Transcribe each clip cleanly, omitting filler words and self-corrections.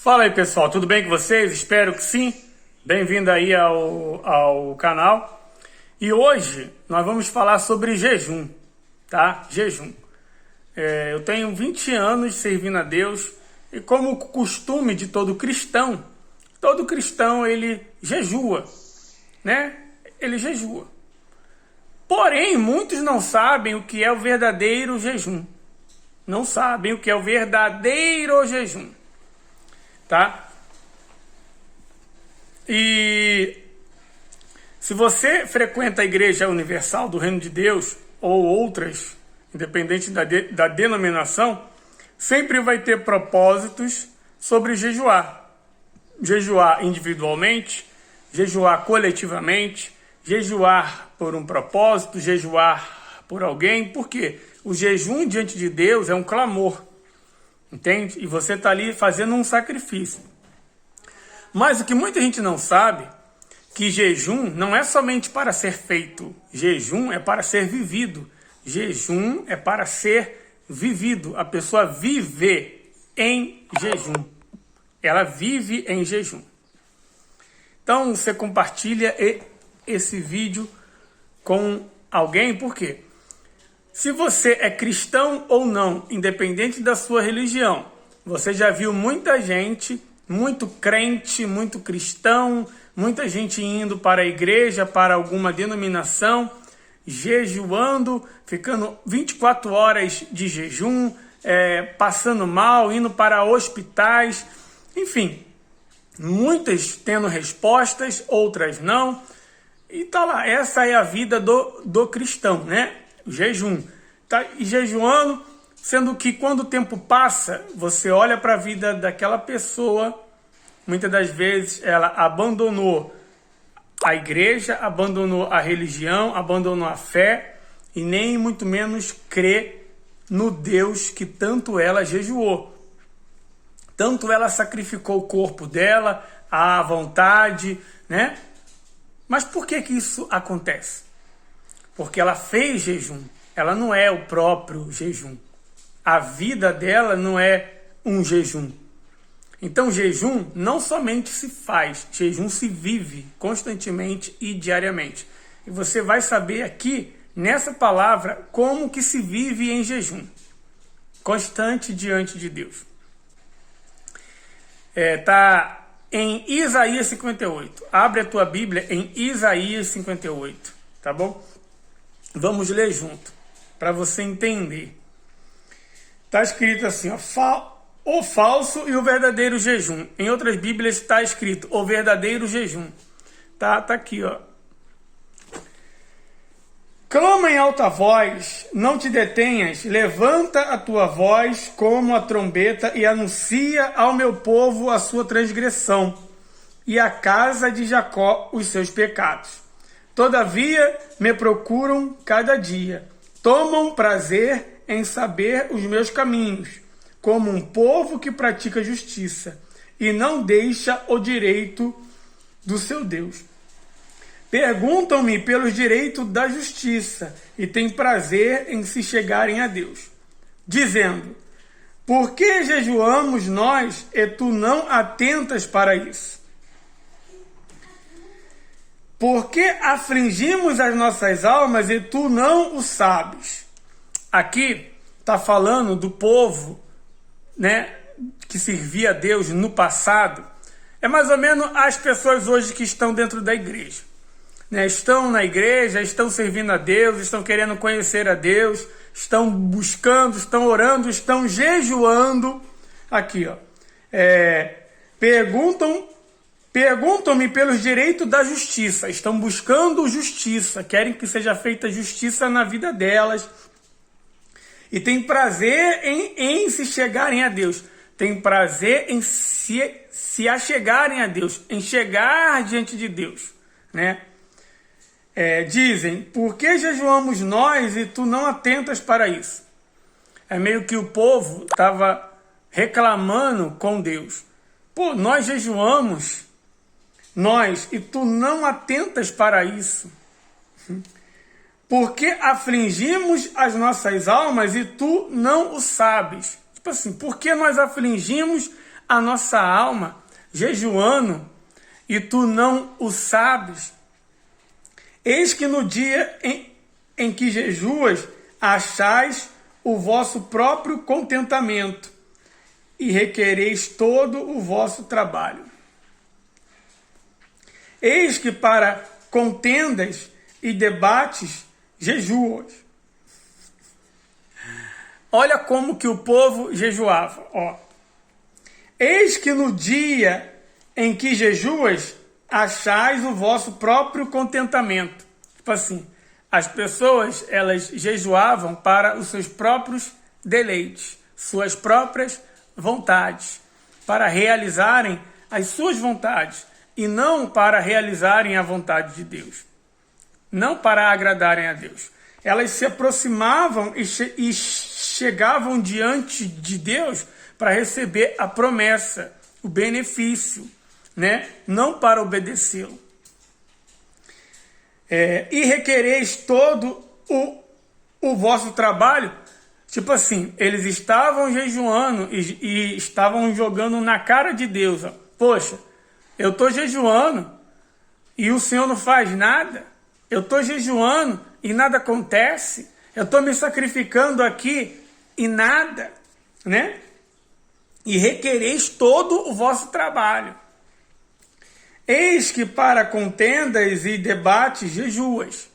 Fala aí, pessoal, tudo bem com vocês? Espero que sim. Bem-vindo aí ao canal. E hoje nós vamos falar sobre jejum, tá? Jejum. Eu tenho 20 anos servindo a Deus e, como costume de todo cristão ele jejua, né? Ele jejua. Porém, muitos não sabem o que é o verdadeiro jejum. Não sabem o que é o verdadeiro jejum. Tá? E se você frequenta a Igreja Universal do Reino de Deus ou outras, independente da denominação, sempre vai ter propósitos sobre jejuar. Jejuar individualmente, jejuar coletivamente, jejuar por um propósito, jejuar por alguém. Por quê? O jejum diante de Deus é um clamor. Entende? E você está ali fazendo um sacrifício. Mas o que muita gente não sabe, que jejum não é somente para ser feito. Jejum é para ser vivido. Jejum é para ser vivido. A pessoa vive em jejum. Ela vive em jejum. Então você compartilha esse vídeo com alguém, por quê? Se você é cristão ou não, independente da sua religião, você já viu muita gente, muito crente, muito cristão, muita gente indo para a igreja, para alguma denominação, jejuando, ficando 24 horas de jejum, passando mal, indo para hospitais, enfim, muitas tendo respostas, outras não. E tá lá, essa é a vida do cristão, né? O jejum. Tá jejuando, sendo que quando o tempo passa, você olha para a vida daquela pessoa, muitas das vezes ela abandonou a igreja, abandonou a religião, abandonou a fé e nem muito menos crê no Deus que tanto ela jejuou. Tanto ela sacrificou o corpo dela, a vontade, né? Mas por que isso acontece? Porque ela fez jejum. Ela não é o próprio jejum. A vida dela não é um jejum. Então, jejum não somente se faz, jejum se vive constantemente e diariamente. E você vai saber aqui, nessa palavra, como que se vive em jejum. Constante diante de Deus. Tá em Isaías 58. Abre a tua Bíblia em Isaías 58, tá bom? Vamos ler junto, para você entender. Está escrito assim, ó, o falso e o verdadeiro jejum. Em outras Bíblias está escrito o verdadeiro jejum. Tá aqui, ó. Clama em alta voz, não te detenhas, levanta a tua voz como a trombeta e anuncia ao meu povo a sua transgressão e à casa de Jacó os seus pecados. Todavia me procuram cada dia, tomam prazer em saber os meus caminhos, como um povo que pratica justiça e não deixa o direito do seu Deus. Perguntam-me pelos direitos da justiça e têm prazer em se chegarem a Deus, dizendo: por que jejuamos nós e tu não atentas para isso? Por que afligimos as nossas almas e tu não o sabes? Aqui está falando do povo, né, que servia a Deus no passado. É mais ou menos as pessoas hoje que estão dentro da igreja. Né? Estão na igreja, estão servindo a Deus, estão querendo conhecer a Deus, estão buscando, estão orando, estão jejuando. Aqui, ó. Perguntam-me pelos direitos da justiça, estão buscando justiça, querem que seja feita justiça na vida delas e tem prazer em se chegarem a Deus, tem prazer em se achegarem a Deus, em chegar diante de Deus, né? Dizem, por que jejuamos nós e tu não atentas para isso? É meio que o povo estava reclamando com Deus. Pô, nós jejuamos, e tu não atentas para isso. Porque afligimos as nossas almas e tu não o sabes. Tipo assim, por que nós afligimos a nossa alma jejuando e tu não o sabes? Eis que no dia em que jejuas, achais o vosso próprio contentamento e requereis todo o vosso trabalho. Eis que para contendas e debates jejuas. Olha como que o povo jejuava. Ó. Eis que no dia em que jejuas, achais o vosso próprio contentamento. Tipo assim, as pessoas, elas jejuavam para os seus próprios deleites, suas próprias vontades, para realizarem as suas vontades e não para realizarem a vontade de Deus, não para agradarem a Deus. Elas se aproximavam e chegavam diante de Deus para receber a promessa, o benefício, né? Não para obedecê-lo. E requereis todo o vosso trabalho. Tipo assim, eles estavam jejuando e estavam jogando na cara de Deus. Ó. Poxa, eu estou jejuando e o Senhor não faz nada. Eu estou jejuando e nada acontece. Eu estou me sacrificando aqui e nada, né? E requereis todo o vosso trabalho. Eis que para contendas e debates jejuas.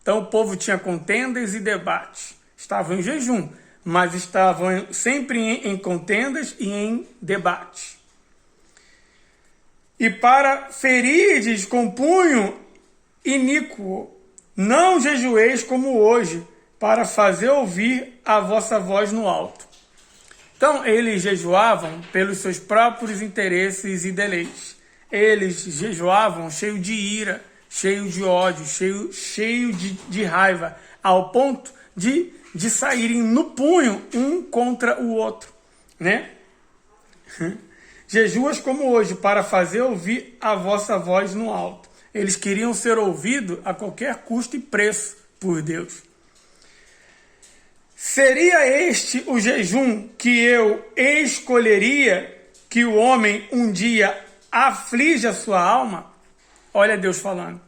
Então o povo tinha contendas e debates. Estavam em jejum, mas estavam sempre em contendas e em debates. E para ferirdes com punho iníquo, não jejueis como hoje, para fazer ouvir a vossa voz no alto. Então eles jejuavam pelos seus próprios interesses e deleites. Eles jejuavam cheio de ira, cheio de ódio, cheio de raiva, ao ponto de saírem no punho um contra o outro, né? Jejuas como hoje, para fazer ouvir a vossa voz no alto. Eles queriam ser ouvidos a qualquer custo e preço por Deus. Seria este o jejum que eu escolheria que o homem um dia aflige a sua alma? Olha Deus falando.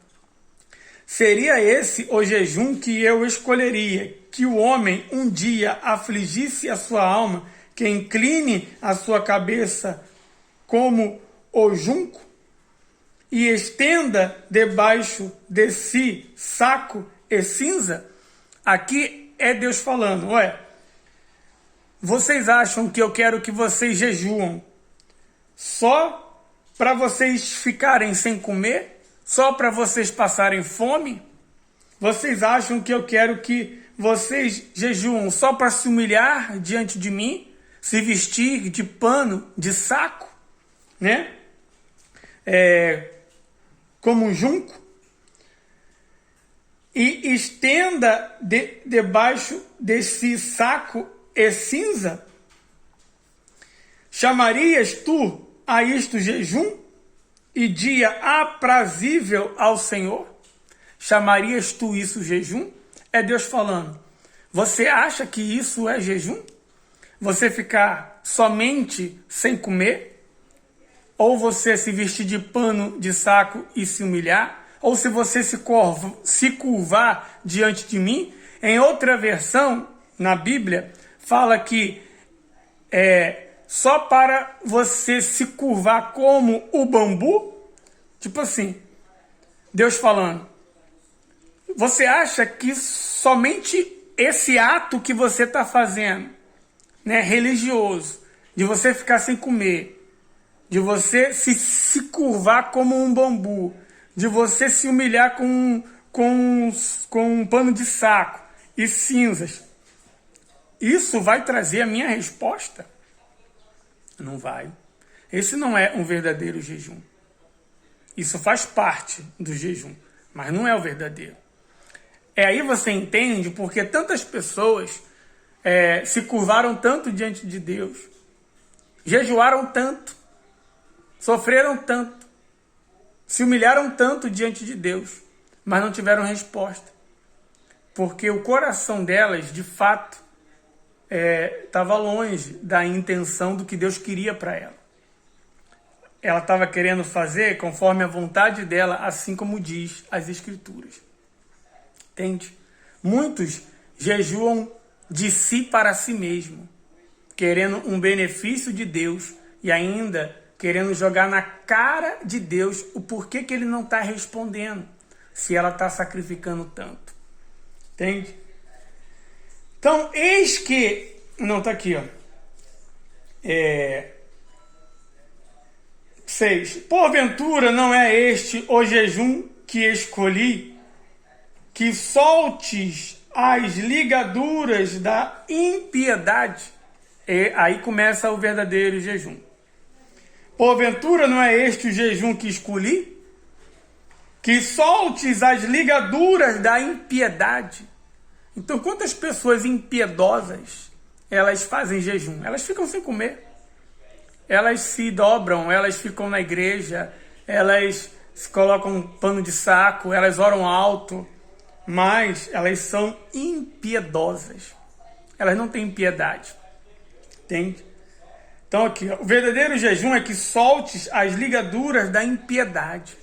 Seria esse o jejum que eu escolheria que o homem um dia afligisse a sua alma, que incline a sua cabeça como o junco e estenda debaixo de si saco e cinza? Aqui é Deus falando, ué, vocês acham que eu quero que vocês jejuam só para vocês ficarem sem comer? Só para vocês passarem fome? Vocês acham que eu quero que vocês jejuam só para se humilhar diante de mim? Se vestir de pano, de saco? Né? Como um junco? E estenda debaixo desse saco e cinza? Chamarias tu a isto jejum e dia aprazível ao Senhor? Chamarias tu isso jejum? É Deus falando. Você acha que isso é jejum? Você ficar somente sem comer? Ou você se vestir de pano de saco e se humilhar? Ou se você se curvar diante de mim? Em outra versão, na Bíblia, fala que só para você se curvar como o bambu? Tipo assim, Deus falando. Você acha que somente esse ato que você está fazendo, né, religioso, de você ficar sem comer, de você se curvar como um bambu, de você se humilhar com um pano de saco e cinzas, isso vai trazer a minha resposta? Não vai. Esse não é um verdadeiro jejum. Isso faz parte do jejum, mas não é o verdadeiro. Aí você entende porque tantas pessoas se curvaram tanto diante de Deus, jejuaram tanto, sofreram tanto, se humilharam tanto diante de Deus, mas não tiveram resposta. Porque o coração delas, de fato, estava longe da intenção do que Deus queria para ela. Ela estava querendo fazer conforme a vontade dela, assim como diz as Escrituras. Entende? Muitos jejuam de si para si mesmo, querendo um benefício de Deus e ainda querendo jogar na cara de Deus o porquê que ele não está respondendo, se ela está sacrificando tanto. Entende? Então, eis que... Não, está aqui, ó. 6. Porventura não é este o jejum que escolhi, que soltes as ligaduras da impiedade? E aí começa o verdadeiro jejum. Porventura não é este o jejum que escolhi, que soltes as ligaduras da impiedade? Então, quantas pessoas impiedosas elas fazem jejum? Elas ficam sem comer. Elas se dobram, elas ficam na igreja, elas se colocam um pano de saco, elas oram alto, mas elas são impiedosas. Elas não têm piedade. Entende? Então aqui, o verdadeiro jejum é que soltes as ligaduras da impiedade,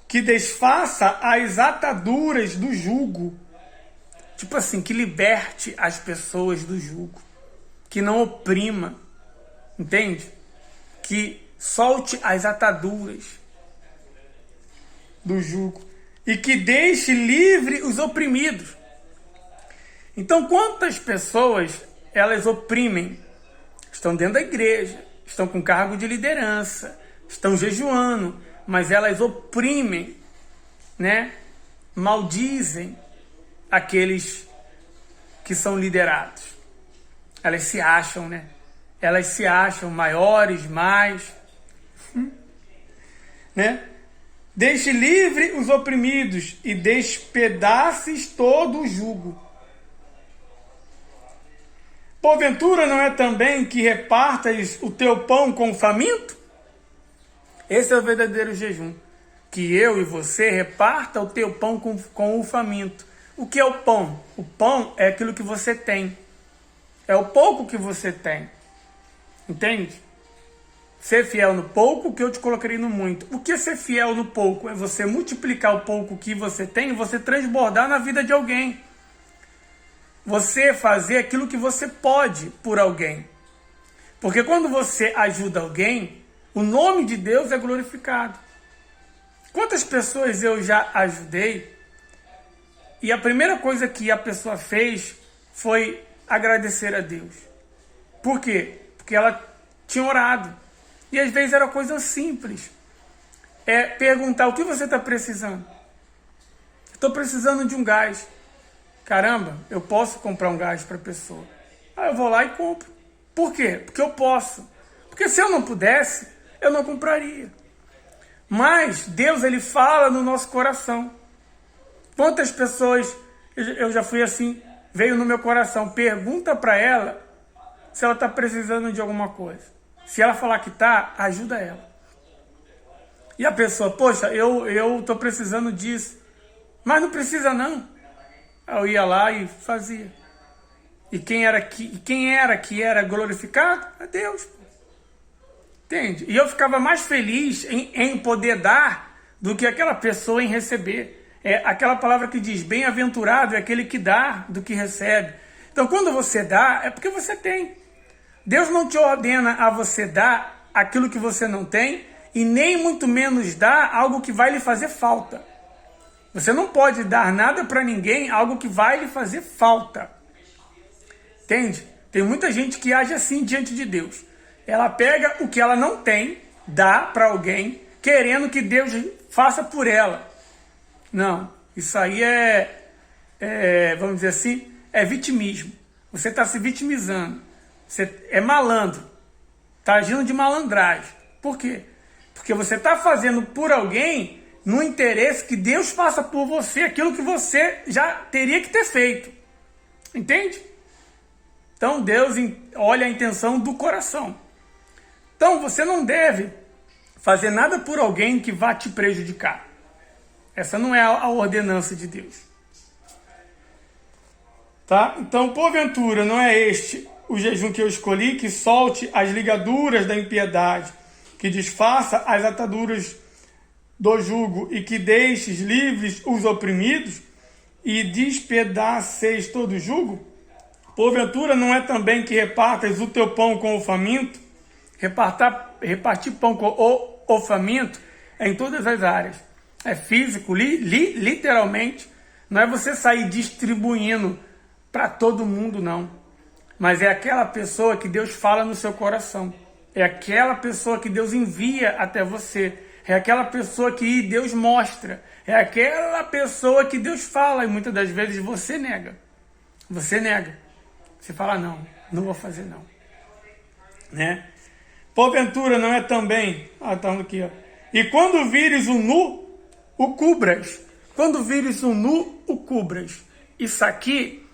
que desfaça as ataduras do jugo. Tipo assim, que liberte as pessoas do jugo, que não oprima. Entende? Que solte as ataduras do jugo e que deixe livre os oprimidos. Então, quantas pessoas elas oprimem? Estão dentro da igreja, estão com cargo de liderança, estão jejuando, mas elas oprimem, né? Maldizem aqueles que são liderados. Elas se acham, né? Elas se acham maiores, né? Deixe livre os oprimidos e despedaces todo o jugo. Porventura não é também que repartas o teu pão com o faminto? Esse é o verdadeiro jejum. Que eu e você reparta o teu pão com o faminto. O que é o pão? O pão é aquilo que você tem. É o pouco que você tem. Entende? Ser fiel no pouco, que eu te colocarei no muito. O que é ser fiel no pouco? É você multiplicar o pouco que você tem e você transbordar na vida de alguém. Você fazer aquilo que você pode por alguém. Porque quando você ajuda alguém, o nome de Deus é glorificado. Quantas pessoas eu já ajudei e a primeira coisa que a pessoa fez foi agradecer a Deus. Por quê? Porque ela tinha orado. E às vezes era coisa simples. É perguntar: o que você está precisando? Estou precisando de um gás. Caramba, eu posso comprar um gás para a pessoa. Aí eu vou lá e compro. Por quê? Porque eu posso. Porque se eu não pudesse, eu não compraria. Mas Deus, ele fala no nosso coração. Quantas pessoas, eu já fui assim, veio no meu coração, pergunta para ela se ela está precisando de alguma coisa. Se ela falar que está, ajuda ela. E a pessoa: poxa, eu estou precisando disso. Mas não precisa não. Eu ia lá e fazia. E quem era que era glorificado? É Deus. Entende? E eu ficava mais feliz em poder dar do que aquela pessoa em receber. É aquela palavra que diz: bem-aventurado é aquele que dá do que recebe. Então, quando você dá, é porque você tem. Deus não te ordena a você dar aquilo que você não tem e nem muito menos dar algo que vai lhe fazer falta. Você não pode dar nada para ninguém, algo que vai lhe fazer falta. Entende? Tem muita gente que age assim diante de Deus. Ela pega o que ela não tem, dá para alguém, querendo que Deus faça por ela. Não, isso aí vamos dizer assim, é vitimismo. Você está se vitimizando. Você é malandro. Está agindo de malandragem. Por quê? Porque você está fazendo por alguém no interesse que Deus faça por você aquilo que você já teria que ter feito. Entende? Então Deus olha a intenção do coração. Então você não deve fazer nada por alguém que vá te prejudicar. Essa não é a ordenança de Deus. Tá? Então, porventura, não é este o jejum que eu escolhi, que solte as ligaduras da impiedade, que desfaça as ataduras do jugo e que deixes livres os oprimidos e despedaceis todo o jugo? Porventura não é também que repartas o teu pão com o faminto? Repartir pão com o faminto é em todas as áreas. É físico, literalmente. Não é você sair distribuindo para todo mundo, não. Mas é aquela pessoa que Deus fala no seu coração. É aquela pessoa que Deus envia até você. É aquela pessoa que Deus mostra. É aquela pessoa que Deus fala. E muitas das vezes você nega. Você nega. Você fala, não, não vou fazer não. Né? Porventura não é também... tá aqui, ó. E quando vires o nu, o cubras. Quando vires o nu, o cubras. Isso aqui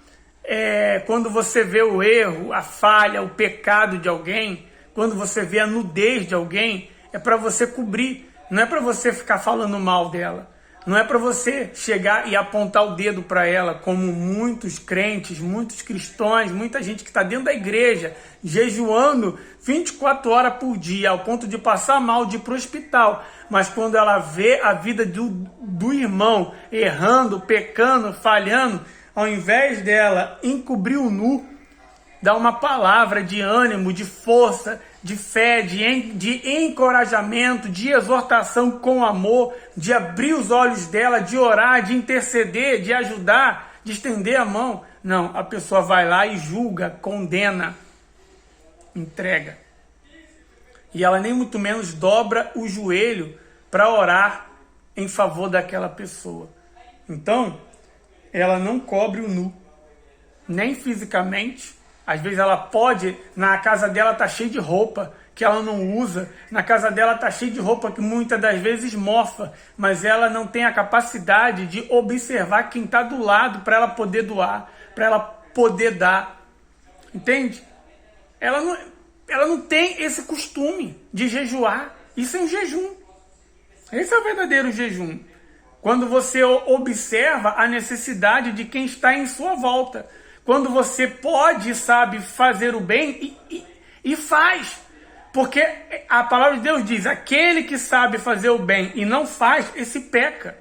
é quando você vê o erro, a falha, o pecado de alguém. Quando você vê a nudez de alguém, é para você cobrir. Não é para você ficar falando mal dela. Não é para você chegar e apontar o dedo para ela, como muitos crentes, muitos cristãos, muita gente que está dentro da igreja, jejuando 24 horas por dia, ao ponto de passar mal, de ir para o hospital. Mas quando ela vê a vida do irmão errando, pecando, falhando, ao invés dela encobrir o nu, dá uma palavra de ânimo, de força, de fé, de encorajamento, de exortação com amor, de abrir os olhos dela, de orar, de interceder, de ajudar, de estender a mão. Não, a pessoa vai lá e julga, condena, entrega. E ela nem muito menos dobra o joelho para orar em favor daquela pessoa. Então, ela não cobre o nu, nem fisicamente. Às vezes ela pode, na casa dela tá cheia de roupa que ela não usa, na casa dela tá cheia de roupa que muitas das vezes mofa, mas ela não tem a capacidade de observar quem está do lado para ela poder doar, para ela poder dar. Entende? Ela não tem esse costume de jejuar. Isso é um jejum. Esse é o verdadeiro jejum. Quando você observa a necessidade de quem está em sua volta. Quando você pode e sabe fazer o bem e faz. Porque a palavra de Deus diz, aquele que sabe fazer o bem e não faz, esse peca.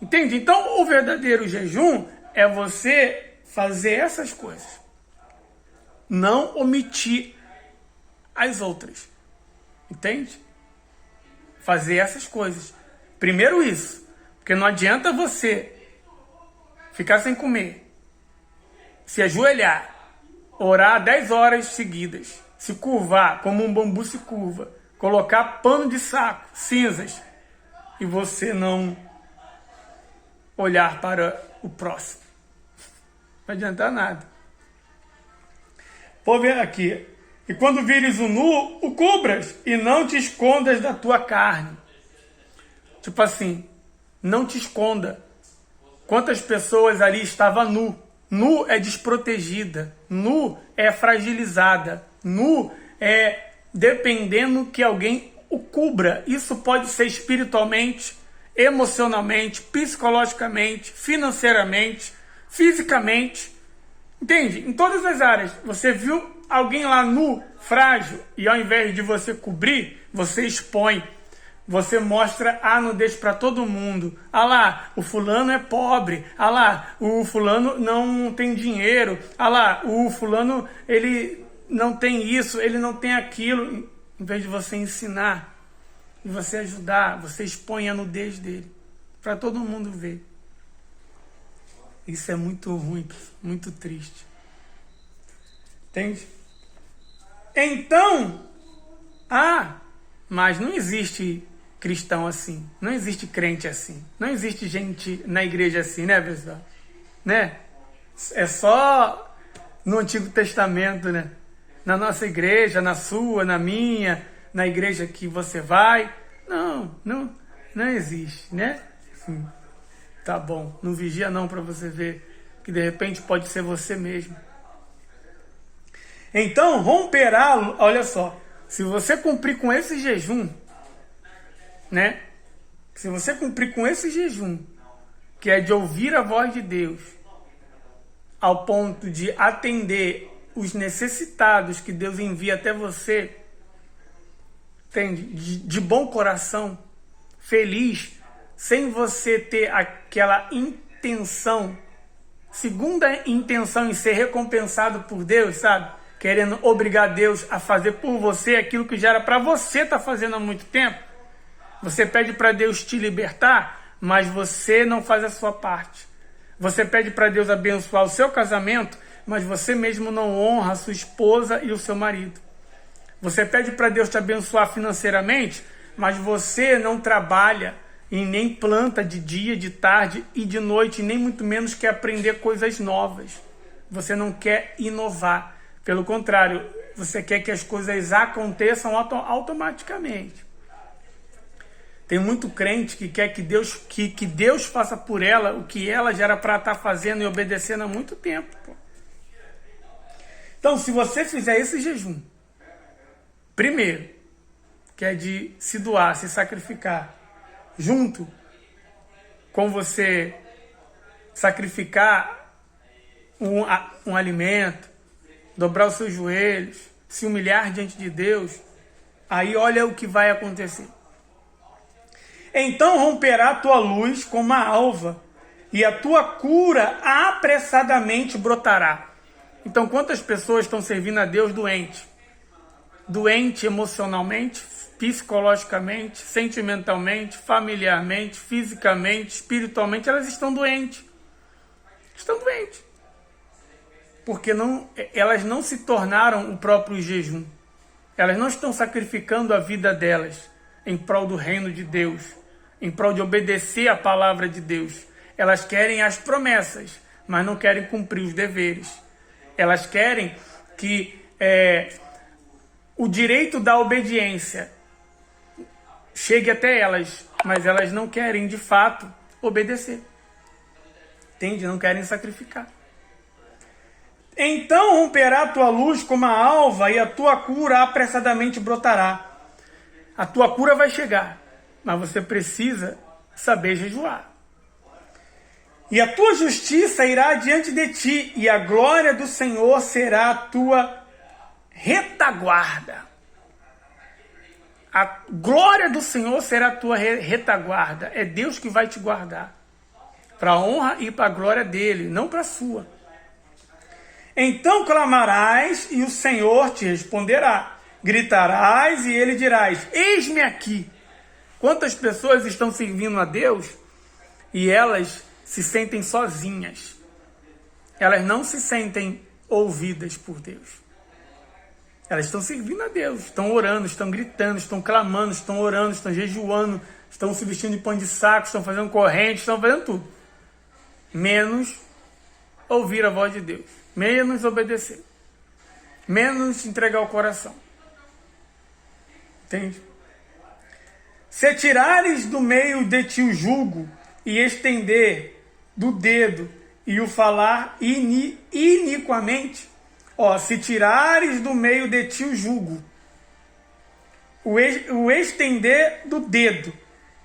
Entende? Então o verdadeiro jejum é você fazer essas coisas. Não omitir as outras. Entende? Fazer essas coisas. Primeiro isso. Porque não adianta você ficar sem comer, se ajoelhar, orar 10 horas seguidas, se curvar como um bambu se curva, colocar pano de saco, cinzas, e você não olhar para o próximo. Não adianta nada. Vou ver aqui. E quando vires o nu, o cubras, e não te escondas da tua carne. Tipo assim, não te esconda. Quantas pessoas ali estavam nu? Nu é desprotegida, nu é fragilizada, nu é dependendo que alguém o cubra. Isso pode ser espiritualmente, emocionalmente, psicologicamente, financeiramente, fisicamente. Entende? Em todas as áreas. Você viu alguém lá nu, frágil, e ao invés de você cobrir, você expõe. Você mostra a nudez para todo mundo. Ah lá, o fulano é pobre. Ah lá, o fulano não tem dinheiro. Ah lá, o fulano ele não tem isso, ele não tem aquilo. Em vez de você ensinar e você ajudar, você expõe a nudez dele para todo mundo ver. Isso é muito ruim, muito triste. Entende? Então, mas não existe cristão assim, não existe crente assim, não existe gente na igreja assim, né, pessoal? Né? É só no Antigo Testamento, né? Na nossa igreja, na sua, na minha, na igreja que você vai. Não existe, né? Tá bom, não vigia não para você ver que de repente pode ser você mesmo. Então romperá, olha só, se você cumprir com esse jejum, né? Se você cumprir com esse jejum, que é de ouvir a voz de Deus, ao ponto de atender os necessitados que Deus envia até você, entende? De bom coração, feliz, sem você ter aquela intenção, segunda intenção em ser recompensado por Deus, sabe? Querendo obrigar Deus a fazer por você aquilo que já era para você estar fazendo há muito tempo. Você pede para Deus te libertar, mas você não faz a sua parte. Você pede para Deus abençoar o seu casamento, mas você mesmo não honra a sua esposa e o seu marido. Você pede para Deus te abençoar financeiramente, mas você não trabalha e nem planta de dia, de tarde e de noite, nem muito menos quer aprender coisas novas. Você não quer inovar. Pelo contrário, você quer que as coisas aconteçam automaticamente. Tem muito crente que quer que Deus faça por ela o que ela já era para estar fazendo e obedecendo há muito tempo. Pô. Então, se você fizer esse jejum, primeiro, que é de se doar, se sacrificar, junto com você sacrificar um alimento, dobrar os seus joelhos, se humilhar diante de Deus, aí olha o que vai acontecer. Então romperá a tua luz como a alva, e a tua cura apressadamente brotará. Então, quantas pessoas estão servindo a Deus doente? Doente emocionalmente, psicologicamente, sentimentalmente, familiarmente, fisicamente, espiritualmente, elas estão doentes. Estão doentes. Porque elas não se tornaram o próprio jejum. Elas não estão sacrificando a vida delas em prol do reino de Deus, em prol de obedecer a palavra de Deus. Elas querem as promessas, mas não querem cumprir os deveres. Elas querem que o direito da obediência chegue até elas, mas elas não querem, de fato, obedecer. Entende? Não querem sacrificar. Então romperá a tua luz como a alva e a tua cura apressadamente brotará. A tua cura vai chegar, mas você precisa saber jejuar. E a tua justiça irá diante de ti, e a glória do Senhor será a tua retaguarda. A glória do Senhor será a tua retaguarda. É Deus que vai te guardar. Para a honra e para a glória dele, não para a sua. Então clamarás e o Senhor te responderá. Gritarás e ele dirás, eis-me aqui. Quantas pessoas estão servindo a Deus e elas se sentem sozinhas? Elas não se sentem ouvidas por Deus. Elas estão servindo a Deus, estão orando, estão gritando, estão clamando, estão orando, estão jejuando, estão se vestindo de pano de saco, estão fazendo corrente, estão fazendo tudo. Menos ouvir a voz de Deus. Menos obedecer. Menos entregar o coração. Entende? Se tirares do meio de ti o jugo e estender do dedo e o falar iniquamente, se tirares do meio de ti o jugo, o estender do dedo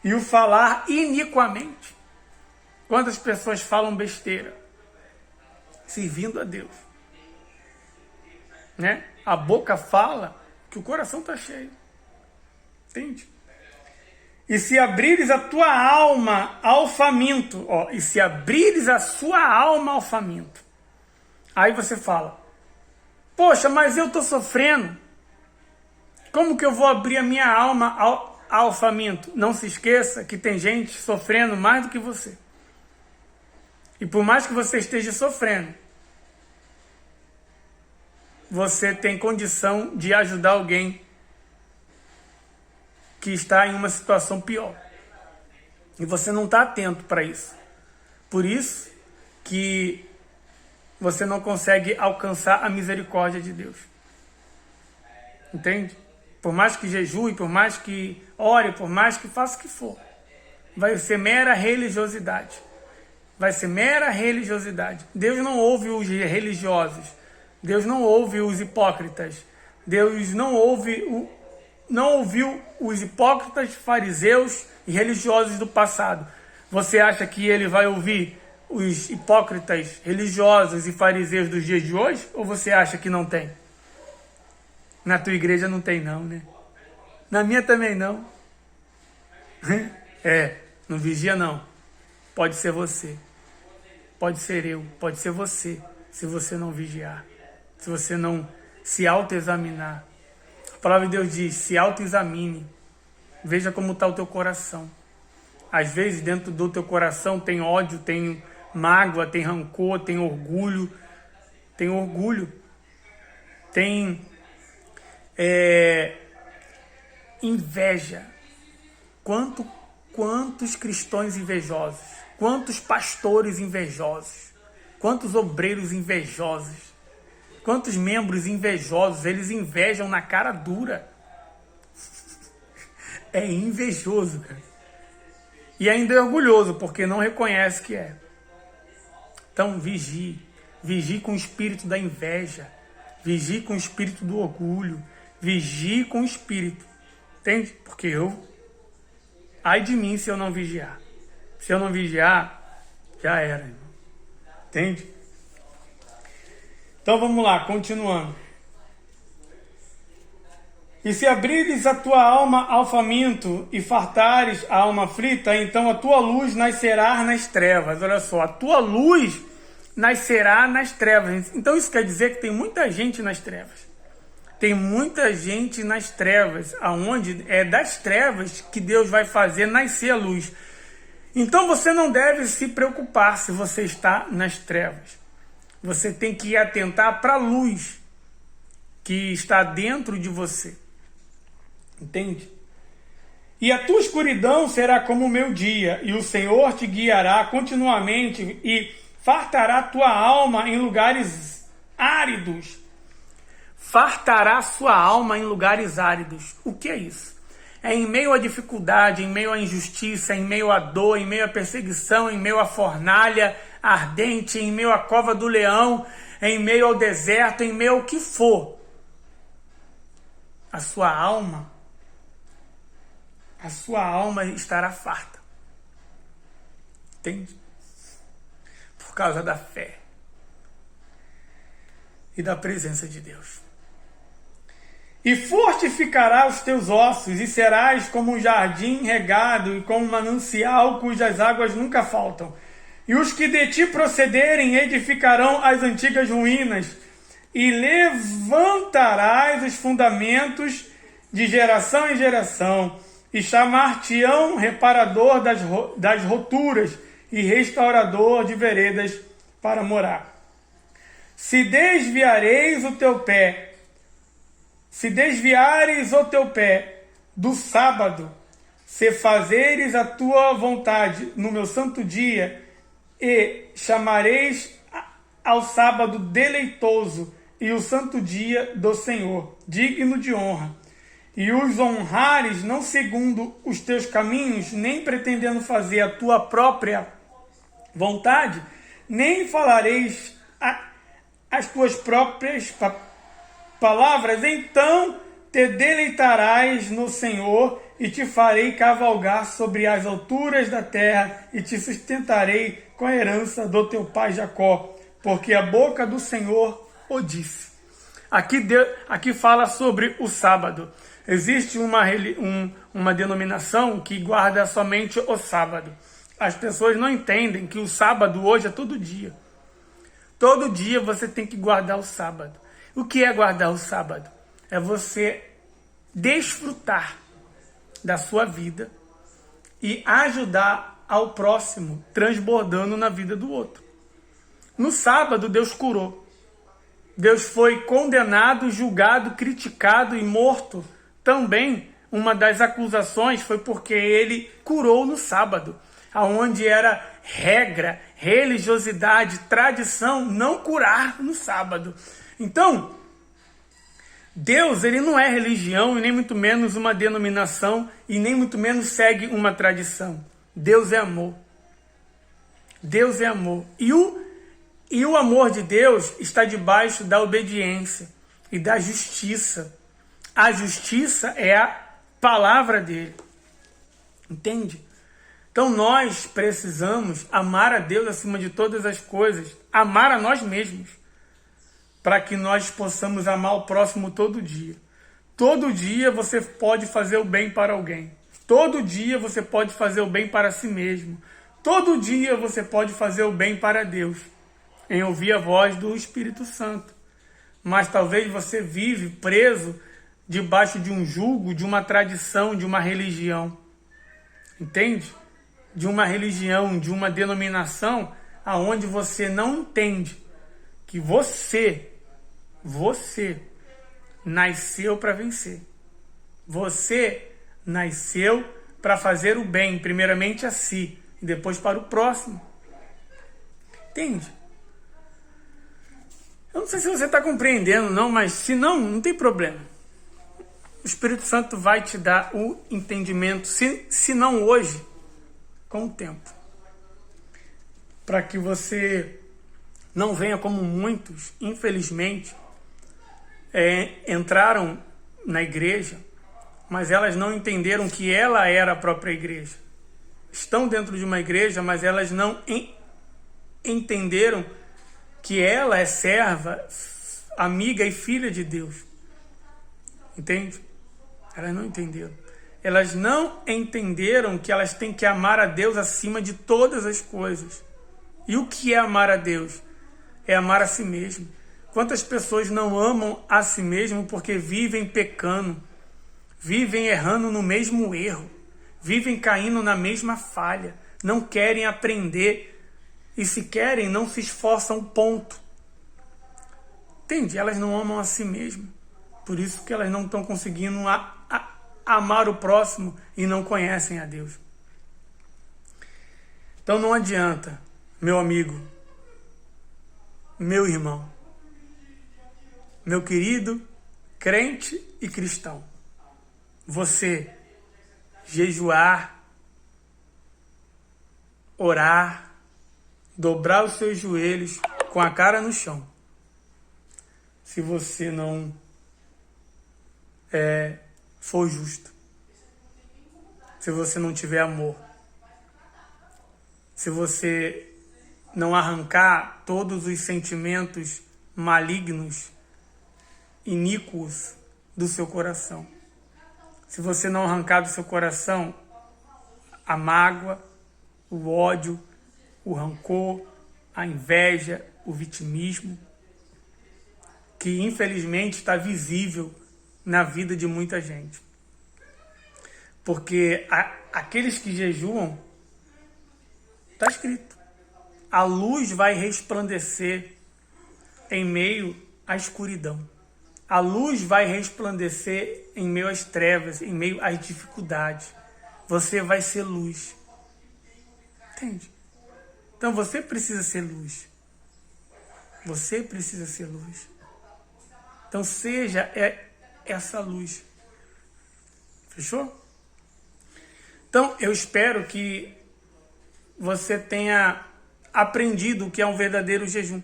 e o falar iniquamente. Quantas pessoas falam besteira? Servindo a Deus. Né? A boca fala que o coração está cheio. Entende? E se abrires a tua alma ao faminto, e se abrires a sua alma ao faminto, aí você fala, poxa, mas eu estou sofrendo, como que eu vou abrir a minha alma ao faminto? Não se esqueça que tem gente sofrendo mais do que você. E por mais que você esteja sofrendo, você tem condição de ajudar alguém que está em uma situação pior. E você não está atento para isso. Por isso que você não consegue alcançar a misericórdia de Deus. Entende? Por mais que jejue, por mais que ore, por mais que faça o que for, vai ser mera religiosidade. Vai ser mera religiosidade. Deus não ouve os religiosos. Deus não ouve os hipócritas. Deus não ouviu os hipócritas, fariseus e religiosos do passado. Você acha que ele vai ouvir os hipócritas religiosos e fariseus dos dias de hoje? Ou você acha que não tem? Na tua igreja não tem não, né? Na minha também não. Não vigia não. Pode ser você. Pode ser eu. Pode ser você. Se você não vigiar. Se você não se autoexaminar. A palavra de Deus diz, se autoexamine. Veja como está o teu coração. Às vezes dentro do teu coração tem ódio, tem mágoa, tem rancor, tem orgulho. Tem inveja. Quantos cristãos invejosos, quantos pastores invejosos, quantos obreiros invejosos, quantos membros invejosos, eles invejam na cara dura. É invejoso, cara. E ainda é orgulhoso, porque não reconhece que é. Então vigie com o espírito da inveja, vigie com o espírito do orgulho, vigie com o espírito, entende? Porque ai de mim se eu não vigiar. Se eu não vigiar, já era, irmão. Entende? Então vamos lá, continuando. E se abrires a tua alma ao faminto e fartares a alma aflita, então a tua luz nascerá nas trevas. Olha só, a tua luz nascerá nas trevas. Então isso quer dizer que tem muita gente nas trevas. Tem muita gente nas trevas, aonde é das trevas que Deus vai fazer nascer a luz. Então você não deve se preocupar se você está nas trevas. Você tem que atentar para a luz que está dentro de você. Entende? E a tua escuridão será como o meu dia, e o Senhor te guiará continuamente e fartará tua alma em lugares áridos. Fartará sua alma em lugares áridos. O que é isso? É em meio à dificuldade, em meio à injustiça, em meio à dor, em meio à perseguição, em meio à fornalha ardente, em meio à cova do leão, em meio ao deserto, em meio ao que for. A sua alma estará farta. Entende? Por causa da fé e da presença de Deus. E fortificará os teus ossos, e serás como um jardim regado e como um manancial cujas águas nunca faltam. E os que de ti procederem edificarão as antigas ruínas, e levantarás os fundamentos de geração em geração, e chamar-te-ão reparador das roturas e restaurador de veredas para morar. Se desviares o teu pé do sábado, se fazeres a tua vontade no meu santo dia, e chamareis ao sábado deleitoso e o santo dia do Senhor, digno de honra, e os honrares não segundo os teus caminhos, nem pretendendo fazer a tua própria vontade, nem falareis as tuas próprias palavras, então te deleitarás no Senhor e te farei cavalgar sobre as alturas da terra e te sustentarei com a herança do teu pai Jacó, porque a boca do Senhor o disse. Aqui fala sobre o sábado. Existe uma denominação que guarda somente o sábado. As pessoas não entendem que o sábado hoje é todo dia. Todo dia você tem que guardar o sábado. O que é guardar o sábado? É você desfrutar da sua vida e ajudar ao próximo, transbordando na vida do outro. No sábado, Deus curou. Deus foi condenado, julgado, criticado e morto. Também, uma das acusações foi porque ele curou no sábado, aonde era regra, religiosidade, tradição, não curar no sábado. Então, Deus, ele não é religião e nem muito menos uma denominação e nem muito menos segue uma tradição. Deus é amor. Deus é amor. E o amor de Deus está debaixo da obediência e da justiça. A justiça é a palavra dele. Entende? Então nós precisamos amar a Deus acima de todas as coisas, amar a nós mesmos, para que nós possamos amar o próximo todo dia. Todo dia você pode fazer o bem para alguém. Todo dia você pode fazer o bem para si mesmo. Todo dia você pode fazer o bem para Deus, em ouvir a voz do Espírito Santo. Mas talvez você vive preso debaixo de um jugo, de uma tradição, de uma religião. Entende? De uma religião, de uma denominação, aonde você não entende que você nasceu para vencer. Você nasceu para fazer o bem, primeiramente a si, e depois para o próximo. Entende? Eu não sei se você está compreendendo, não, mas se não, não tem problema. O Espírito Santo vai te dar o entendimento, se não hoje, com o tempo. Para que você não venha como muitos, infelizmente, entraram na igreja, mas elas não entenderam que ela era a própria igreja. Estão dentro de uma igreja, mas elas não entenderam que ela é serva, amiga e filha de Deus. Entende? Elas não entenderam. Elas não entenderam que elas têm que amar a Deus acima de todas as coisas. E o que é amar a Deus? É amar a si mesmo. Quantas pessoas não amam a si mesmo porque vivem pecando, vivem errando no mesmo erro, vivem caindo na mesma falha, não querem aprender e se querem, não se esforçam, ponto. Entende? Elas não amam a si mesmas. Por isso que elas não estão conseguindo amar o próximo e não conhecem a Deus. Então não adianta, meu amigo, meu irmão, meu querido crente e cristão, você jejuar, orar, dobrar os seus joelhos com a cara no chão. Se você não for justo, se você não tiver amor, se você não arrancar todos os sentimentos malignos, iníquos do seu coração, se você não arrancar do seu coração a mágoa, o ódio, o rancor, a inveja, o vitimismo, que infelizmente está visível na vida de muita gente. Porque aqueles que jejuam, está escrito, a luz vai resplandecer em meio à escuridão. A luz vai resplandecer em meio às trevas, em meio às dificuldades. Você vai ser luz. Entende? Então você precisa ser luz. Você precisa ser luz. Então seja essa luz. Fechou? Então eu espero que você tenha aprendido o que é um verdadeiro jejum.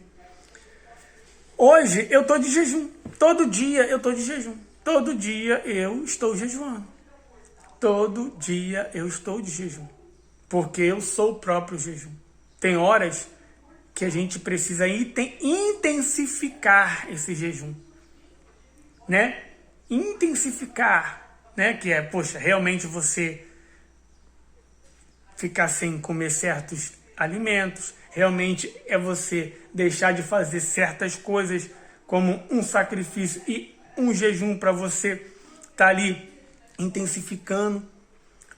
Hoje eu estou de jejum. Todo dia eu estou de jejum. Todo dia eu estou jejuando. Todo dia eu estou de jejum. Porque eu sou o próprio jejum. Tem horas que a gente precisa intensificar esse jejum. Né? Intensificar. Né? Que é, poxa, realmente você ficar sem comer certos alimentos. Realmente é você deixar de fazer certas coisas como um sacrifício e um jejum para você estar ali intensificando.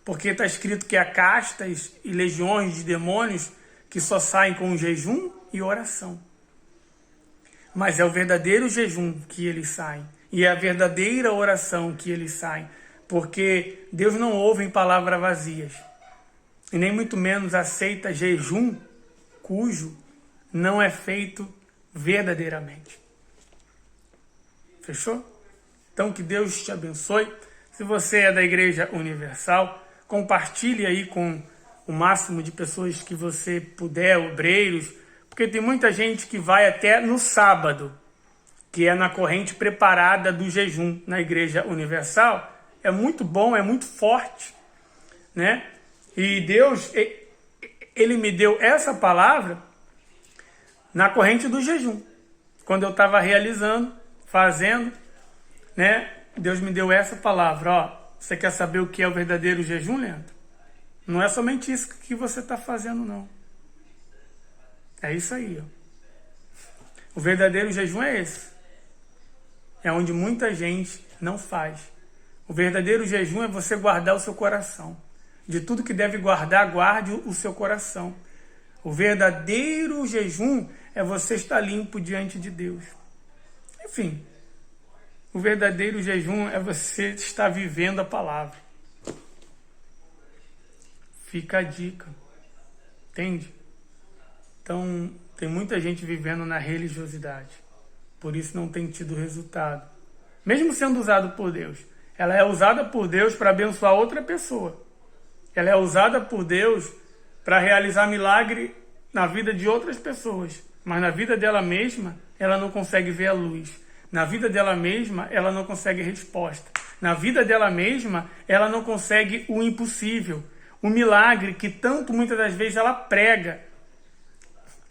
Porque está escrito que há castas e legiões de demônios que só saem com jejum e oração. Mas é o verdadeiro jejum que eles saem. E é a verdadeira oração que eles saem. Porque Deus não ouve em palavras vazias. E nem muito menos aceita jejum cujo não é feito verdadeiramente. Fechou? Então que Deus te abençoe. Se você é da Igreja Universal, compartilhe aí com o máximo de pessoas que você puder, obreiros, porque tem muita gente que vai até no sábado, que é na corrente preparada do jejum na Igreja Universal. É muito bom, é muito forte, né? E Deus, Ele me deu essa palavra na corrente do jejum. Quando eu estava realizando, fazendo, né? Deus me deu essa palavra, ó. Você quer saber o que é o verdadeiro jejum, Leandro? Não é somente isso que você está fazendo, não. É isso aí, ó. O verdadeiro jejum é esse. É onde muita gente não faz. O verdadeiro jejum é você guardar o seu coração. De tudo que deve guardar, guarde o seu coração. O verdadeiro jejum é você estar limpo diante de Deus. Enfim, o verdadeiro jejum é você estar vivendo a palavra. Fica a dica. Entende? Então, tem muita gente vivendo na religiosidade. Por isso não tem tido resultado. Mesmo sendo usado por Deus. Ela é usada por Deus para abençoar outra pessoa. Ela é usada por Deus para realizar milagre na vida de outras pessoas. Mas na vida dela mesma, ela não consegue ver a luz. Na vida dela mesma, ela não consegue resposta. Na vida dela mesma, ela não consegue o impossível. O milagre que tanto muitas das vezes ela prega.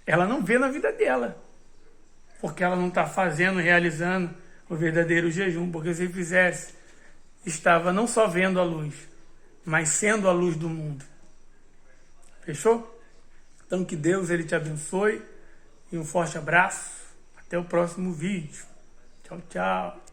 Ela não vê na vida dela. Porque ela não está fazendo, realizando o verdadeiro jejum. Porque se fizesse, estava não só vendo a luz, mas sendo a luz do mundo. Fechou? Então que Deus ele te abençoe. E um forte abraço. Até o próximo vídeo. Tchau, tchau.